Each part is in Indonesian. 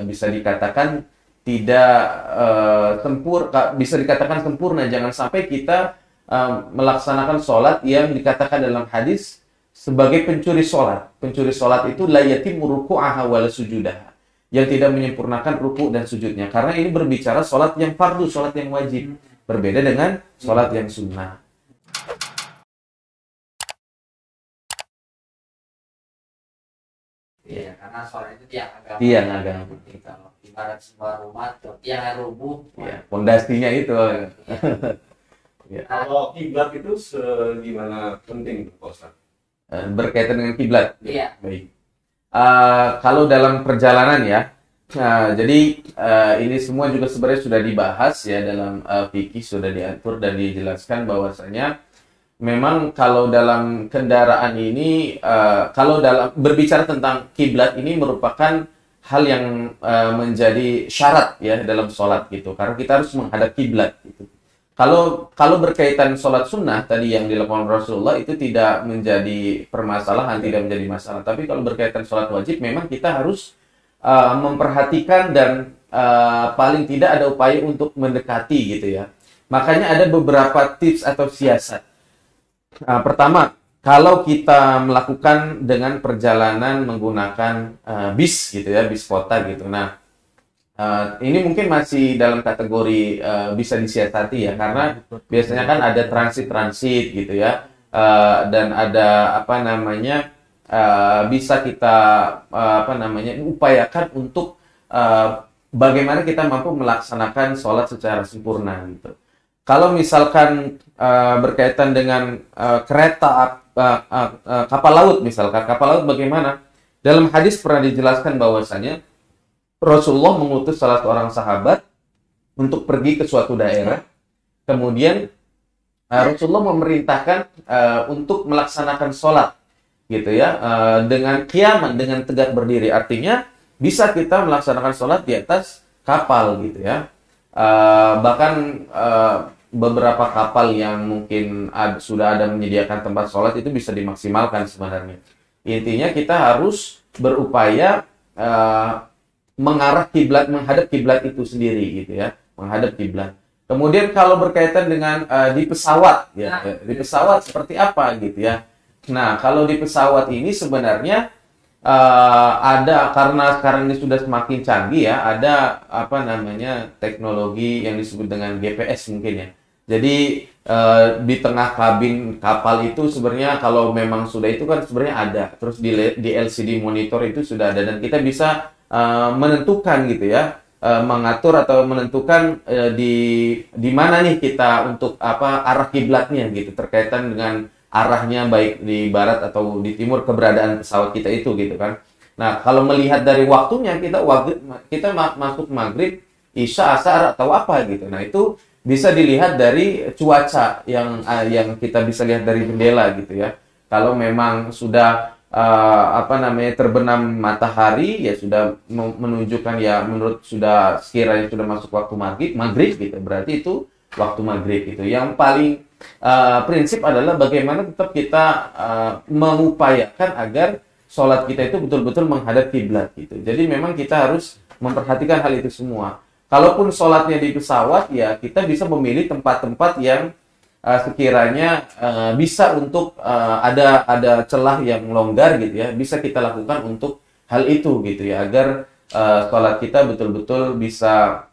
bisa dikatakan tidak bisa dikatakan sempurna. Jangan sampai kita melaksanakan sholat yang dikatakan dalam hadis sebagai pencuri sholat. Pencuri sholat itu la yatimmu ruku'aha wala sujudaha, yang tidak menyempurnakan ruku dan sujudnya. Karena ini berbicara sholat yang fardu, sholat yang wajib. Berbeda dengan sholat yang sunnah. Iya, karena sholat itu tiang agama. Tiang agama. Kalau ibarat sebuah rumah, tiang rubuh. Ya, fondasinya itu. Ya. Kalau kiblat itu gimana penting, Pak Ustadz? Berkaitan dengan kiblat. Iya. Baik. Kalau dalam perjalanan ya, jadi ini semua juga sebenarnya sudah dibahas ya dalam fikih, sudah diatur dan dijelaskan bahwasanya memang kalau dalam kendaraan ini, kalau dalam berbicara tentang kiblat ini merupakan hal yang menjadi syarat ya dalam sholat gitu, karena kita harus menghadap kiblat gitu. Kalau berkaitan sholat sunnah tadi yang dilakukan Rasulullah itu tidak menjadi permasalahan, tidak menjadi masalah. Tapi kalau berkaitan sholat wajib, memang kita harus memperhatikan dan paling tidak ada upaya untuk mendekati gitu ya. Makanya ada beberapa tips atau siasat. Pertama, kalau kita melakukan dengan perjalanan menggunakan bis gitu ya, bis kota gitu. Nah, ini mungkin masih dalam kategori bisa disiasati ya, karena biasanya kan ada transit gitu ya, dan ada bisa kita upayakan untuk bagaimana kita mampu melaksanakan sholat secara sempurna gitu. Kalau misalkan berkaitan dengan kereta kapal laut misalkan, kapal laut bagaimana? Dalam hadis pernah dijelaskan bahwasanya Rasulullah mengutus salah seorang sahabat untuk pergi ke suatu daerah. Kemudian Rasulullah memerintahkan untuk melaksanakan sholat, gitu ya, dengan qiyaman, dengan tegak berdiri. Artinya bisa kita melaksanakan sholat di atas kapal, gitu ya. Bahkan beberapa kapal yang mungkin sudah ada menyediakan tempat sholat itu bisa dimaksimalkan sebenarnya. Intinya kita harus berupaya mengarah kiblat, menghadap kiblat itu sendiri gitu ya, menghadap kiblat. Kemudian kalau berkaitan dengan di pesawat ya, di pesawat seperti apa gitu ya. Nah, kalau di pesawat ini sebenarnya ada, karena sekarang ini sudah semakin canggih ya, ada teknologi yang disebut dengan GPS mungkin ya. Jadi di tengah kabin kapal itu sebenarnya kalau memang sudah itu kan sebenarnya ada, terus di LCD monitor itu sudah ada, dan kita bisa menentukan gitu ya, mengatur atau menentukan di mana nih kita untuk arah kiblatnya gitu, terkaitan dengan arahnya baik di barat atau di timur keberadaan pesawat kita itu gitu kan. Nah, kalau melihat dari waktunya kita masuk maghrib, isya, asar atau apa gitu. Nah, itu bisa dilihat dari cuaca yang kita bisa lihat dari jendela gitu ya. Kalau memang sudah terbenam matahari ya sudah menunjukkan ya, menurut sudah sekiranya sudah masuk waktu maghrib gitu, berarti itu waktu maghrib itu. Yang paling prinsip adalah bagaimana tetap kita mengupayakan agar sholat kita itu betul-betul menghadap kiblat gitu. Jadi memang kita harus memperhatikan hal itu semua. Kalaupun sholatnya di pesawat ya kita bisa memilih tempat-tempat yang sekiranya bisa untuk ada celah yang longgar gitu ya, bisa kita lakukan untuk hal itu gitu ya, agar sholat kita betul-betul bisa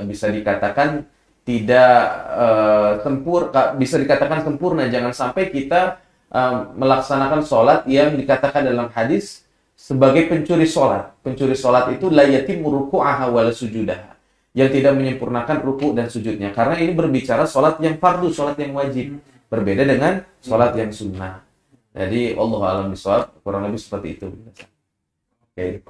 bisa dikatakan tidak bisa dikatakan sempurna. Jangan sampai kita melaksanakan sholat yang dikatakan dalam hadis sebagai pencuri sholat. Pencuri sholat itu la yatimmu ruku'aha wala sujudaha, yang tidak menyempurnakan ruku dan sujudnya. Karena ini berbicara sholat yang fardu, sholat yang wajib. Berbeda dengan sholat yang sunnah. Jadi, Allahu a'lam bishawab, kurang lebih seperti itu. Oke.